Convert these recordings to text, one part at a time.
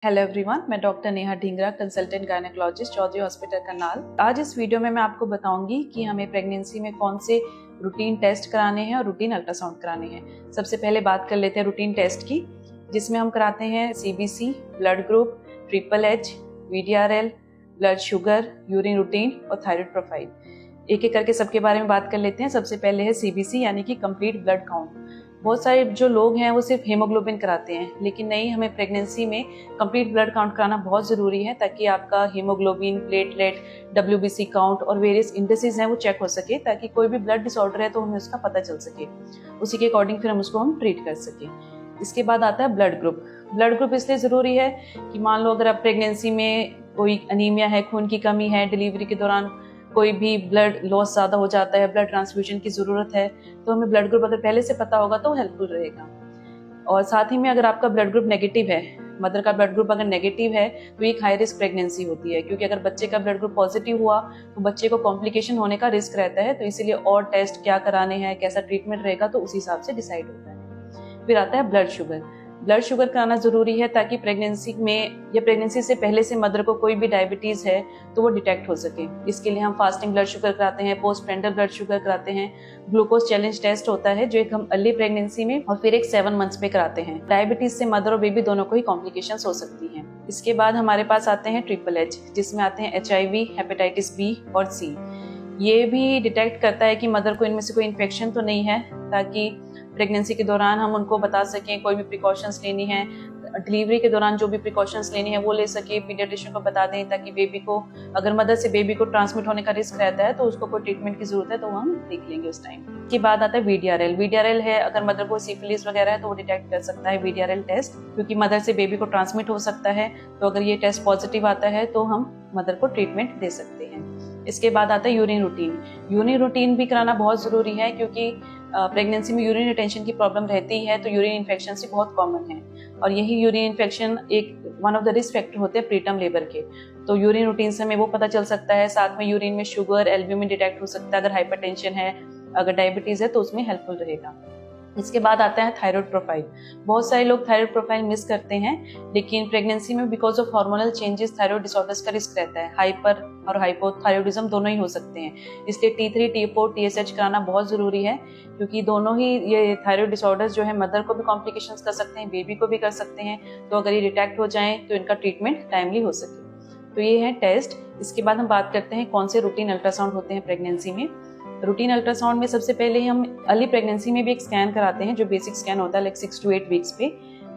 Hello everyone, मैं doctor Neha Dhingra, consultant gynaecologist, Chaudhary hospital Karnal. आज इस वीडियो में मैं आपको बताऊंगी कि हमें प्रेगनेंसी में कौन से रूटीन टेस्ट कराने हैं और रूटीन अल्ट्रासाउंड कराने हैं। सबसे पहले बात कर लेते हैं रूटीन टेस्ट की, जिसमें हम कराते हैं CBC, blood group, triple H, VDRL, blood sugar, urine routine और थायराइड प्रोफाइल। एक एक करके सबके बारे में बात कर लेते हैं। सबसे पहले है सीबीसी यानी कि कंप्लीट ब्लड काउंट। बहुत सारे जो लोग हैं वो सिर्फ हीमोग्लोबिन कराते हैं, लेकिन नहीं, हमें प्रेगनेंसी में कंप्लीट ब्लड काउंट कराना बहुत ज़रूरी है ताकि आपका हीमोग्लोबिन, प्लेटलेट, डब्ल्यूबीसी काउंट और वेरियस इंडिसेस हैं वो चेक हो सके, ताकि कोई भी ब्लड डिसऑर्डर है तो हमें उसका पता चल सके, उसी के अकॉर्डिंग फिर हम उसको ट्रीट कर सकें। इसके बाद आता है ब्लड ग्रुप। ब्लड ग्रुप इसलिए ज़रूरी है कि मान लो अगर आप प्रेगनेंसी में कोई अनीमिया है, खून की कमी है, डिलीवरी के दौरान कोई भी ब्लड लॉस ज़्यादा हो जाता है, ब्लड ट्रांसफ्यूजन की ज़रूरत है, तो हमें ब्लड ग्रुप अगर पहले से पता होगा तो हेल्पफुल रहेगा। और साथ ही में अगर आपका ब्लड ग्रुप नेगेटिव है, मदर का ब्लड ग्रुप अगर नेगेटिव है तो एक हाई रिस्क प्रेगनेंसी होती है, क्योंकि अगर बच्चे का ब्लड ग्रुप पॉजिटिव हुआ तो बच्चे को कॉम्प्लिकेशन होने का रिस्क रहता है। तो इसीलिए और टेस्ट क्या कराने हैं, कैसा ट्रीटमेंट रहेगा, तो उस हिसाब से डिसाइड होता है। फिर आता है ब्लड शुगर। ब्लड शुगर कराना ज़रूरी है ताकि प्रेगनेंसी में या प्रेगनेंसी से पहले से मदर को कोई भी डायबिटीज़ है तो वो डिटेक्ट हो सके। इसके लिए हम फास्टिंग ब्लड शुगर कराते हैं, पोस्ट पेरेंटल ब्लड शुगर कराते हैं, ग्लूकोज चैलेंज टेस्ट होता है जो एक हम अर्ली प्रेगनेंसी में और फिर एक 7 मंथ्स में कराते हैं। डायबिटीज़ से मदर और बेबी दोनों को ही कॉम्प्लिकेशंस हो सकती हैं। इसके बाद हमारे पास आते हैं ट्रिपल एच, जिसमें आते हैं HIV, हेपेटाइटिस B और C। ये भी डिटेक्ट करता है कि मदर को इनमें से कोई इन्फेक्शन तो नहीं है, ताकि प्रेगनेंसी के दौरान हम उनको बता सकें कोई भी प्रिकॉशंस लेनी है, डिलीवरी के दौरान जो भी प्रिकॉशंस लेनी है वो ले सके, पीडियाट्रिशियन को बता दें, ताकि बेबी को, अगर मदर से बेबी को ट्रांसमिट होने का रिस्क रहता है तो उसको कोई ट्रीटमेंट की जरूरत है तो वो हम देख लेंगे उस टाइम। के बाद आता है वीडीआरएल। वीडीआरएल है अगर मदर को सिफिलिस वगैरह है तो वो डिटेक्ट कर सकता है वीडीआरएल टेस्ट, क्योंकि मदर से बेबी को ट्रांसमिट हो सकता है। तो अगर ये टेस्ट पॉजिटिव आता है तो हम मदर को ट्रीटमेंट दे सकते हैं। इसके बाद आता है यूरिन रूटीन। यूरिन रूटीन भी कराना बहुत ज़रूरी है, क्योंकि प्रेगनेंसी में यूरिन रिटेंशन की प्रॉब्लम रहती है तो यूरिन इन्फेक्शन से बहुत कॉमन है, और यही यूरिन इन्फेक्शन एक one of the risk factor होते हैं प्रीटर्म लेबर के। तो यूरिन रूटीन से हमें वो पता चल सकता है। साथ में यूरिन में शुगर, एल्ब्यूमिन डिटेक्ट हो सकता है। अगर हाइपरटेंशन है, अगर डायबिटीज़ है तो उसमें हेल्पफुल रहेगा। इसके बाद आता है थायराइड प्रोफाइल। बहुत सारे लोग थायराइड प्रोफाइल मिस करते हैं, लेकिन प्रेगनेंसी में because of hormonal changes thyroid disorders का रिस्क रहता है। हाइपर और हाइपोथायराइडिज्म दोनों ही हो सकते हैं, इसलिए T3, T4, TSH कराना बहुत ज़रूरी है, क्योंकि दोनों ही ये थायराइड डिसऑर्डर्स जो है मदर को भी कॉम्प्लिकेशंस कर सकते हैं, बेबी को भी कर सकते हैं। तो अगर ये डिटेक्ट हो जाएं तो इनका ट्रीटमेंट टाइमली हो सके। तो ये है टेस्ट। इसके बाद हम बात करते हैं कौन से रूटीन अल्ट्रासाउंड होते हैं प्रेगनेंसी में। रूटीन अल्ट्रासाउंड में सबसे पहले हम अर्ली प्रेगनेंसी में भी एक स्कैन कराते हैं, जो बेसिक स्कैन होता है, लाइक 6 to 8 वीक्स पे।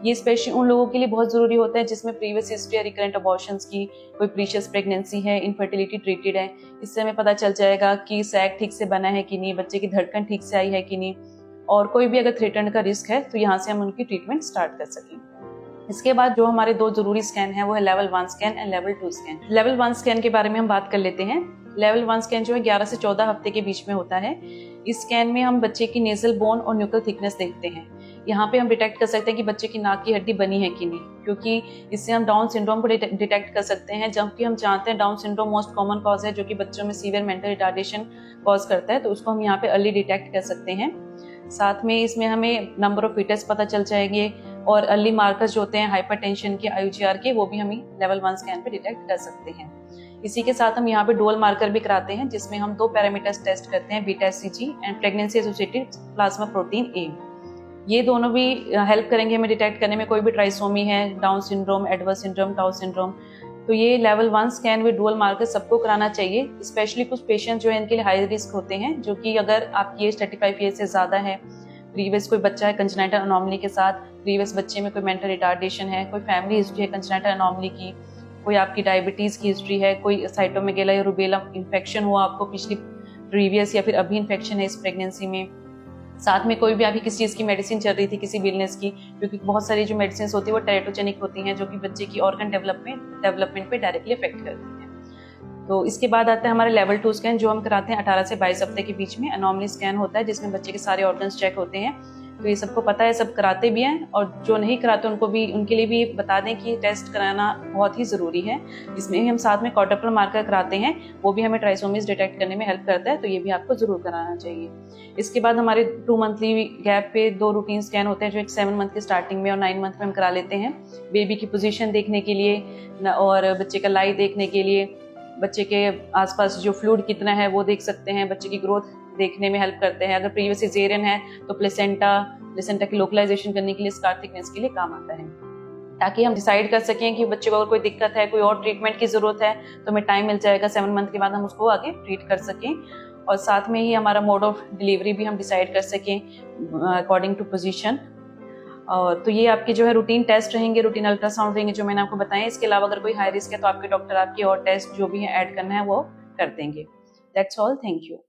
ये स्पेशली उन लोगों के लिए बहुत ज़रूरी होता है जिसमें प्रीवियस हिस्ट्री है रिकरेंट अबॉर्शंस की, कोई प्रीशियस प्रेगनेंसी है, इनफर्टिलिटी ट्रीटेड है। इससे हमें पता चल जाएगा कि सैक ठीक से बना है कि नहीं, बच्चे की धड़कन ठीक से आई है कि नहीं, और कोई भी अगर थ्रेटन का रिस्क है तो यहाँ से हम उनकी ट्रीटमेंट स्टार्ट कर सकें। इसके बाद जो हमारे 2 जरूरी स्कैन है वो है level 1 scan and level 2 scan. Level 1 scan के बारे में हम बात कर लेते हैं। लेवल 1 स्कैन जो है 11 से 14 हफ्ते के बीच में होता है। इस स्कैन में हम बच्चे की नेजल बोन और न्यूक्ल थिकनेस देखते हैं। यहाँ पे हम डिटेक्ट कर सकते हैं कि बच्चे की नाक की हड्डी बनी है कि नहीं, क्योंकि इससे हम डाउन सिंड्रोम को डिटेक्ट कर सकते हैं, जबकि हम जानते हैं down syndrome most common cause है जो कि बच्चों में सीवियर मेंटल रिटार्डेशन कॉज करता है, तो उसको हम यहाँ पे अर्ली डिटेक्ट कर सकते हैं। साथ में इसमें हमें नंबर ऑफ फीटस पता चल जाएंगे, और अर्ली मार्कर्स जो होते हैं हाइपरटेंशन के, IUGR के, वो भी हम लेवल 1 स्कैन पे डिटेक्ट कर सकते हैं। इसी के साथ हम यहाँ पे डुअल मार्कर भी कराते हैं, जिसमें हम 2 पैरामीटर्स टेस्ट करते हैं, beta HCG and pregnancy associated plasma protein A। ये दोनों भी हेल्प करेंगे हमें डिटेक्ट करने में कोई भी ट्राइसोमी है, down syndrome, adverse syndrome, tau syndrome. तो ये level 1 scan with dual marker सबको कराना चाहिए। स्पेशली कुछ पेशेंट जो है इनके लिए हाई रिस्क होते हैं, जो कि अगर आपकी एज 35 ईयर से ज़्यादा है, प्रीवियस कोई बच्चा है कंजेनाइटल अनोमली के साथ, प्रीवियस बच्चे में कोई मेंटल रिटार्डेशन है, कोई फैमिली हिस्ट्री है कंजेनाइटल अनोमली की, कोई आपकी डायबिटीज़ की हिस्ट्री है, कोई साइटोमेगाला या रूबेला इन्फेक्शन हुआ आपको पिछली प्रीवियस, या फिर अभी इन्फेक्शन है इस प्रेगनेंसी में, साथ में कोई भी अभी किसी चीज़ की मेडिसिन चल रही थी, किसी इलनेस की, क्योंकि बहुत सारी जो मेडिसिन होती है वो टेरेटोजेनिक होती हैं, जो कि बच्चे की ऑर्गन डेवलपमेंट पे डायरेक्टली अफेक्ट करती हैं। तो इसके बाद आता है हमारे लेवल 2 स्कैन, जो हम कराते हैं 18 से 22 हफ्ते के बीच में। अनोमली स्कैन होता है जिसमें बच्चे के सारे ऑर्गन्स चेक होते हैं, तो ये सबको पता है, सब कराते भी हैं, और जो नहीं कराते उनको भी, उनके लिए भी बता दें कि टेस्ट कराना बहुत ही ज़रूरी है। इसमें ही हम साथ में क्वाड्रुपल मार्कर कराते हैं, वो भी हमें ट्राइसोमीज डिटेक्ट करने में हेल्प करता है, तो ये भी आपको ज़रूर कराना चाहिए। इसके बाद हमारे 2 मंथली गैप पे 2 रूटीन स्कैन होते हैं, जो एक 7 मंथ की स्टार्टिंग में और 9 मंथ में हम करा लेते हैं, बेबी की पोजीशन देखने के लिए और बच्चे का लाई देखने के लिए, बच्चे के आसपास जो फ्लूइड कितना है वो देख सकते हैं, बच्चे की ग्रोथ देखने में हेल्प करते हैं। अगर प्रीवियस सिजेरियन है तो प्लेसेंटा की लोकलाइजेशन करने के लिए, स्कार थिकनेस के लिए काम आता है, ताकि हम डिसाइड कर सकें कि बच्चे को अगर कोई दिक्कत है, कोई और ट्रीटमेंट की ज़रूरत है, तो हमें टाइम मिल जाएगा 7 मंथ के बाद हम उसको आगे ट्रीट कर सकें। और साथ में ही हमारा मोड ऑफ डिलीवरी भी हम डिसाइड कर सकें अकॉर्डिंग टू पोजीशन। और तो ये आपके जो है रूटीन टेस्ट रहेंगे, रूटीन अल्ट्रासाउंड रहेंगे जो मैंने आपको बताया। इसके अलावा अगर कोई हाई रिस्क है तो आपके डॉक्टर आपके और टेस्ट जो भी है ऐड करना है वो कर देंगे। That's all, thank you.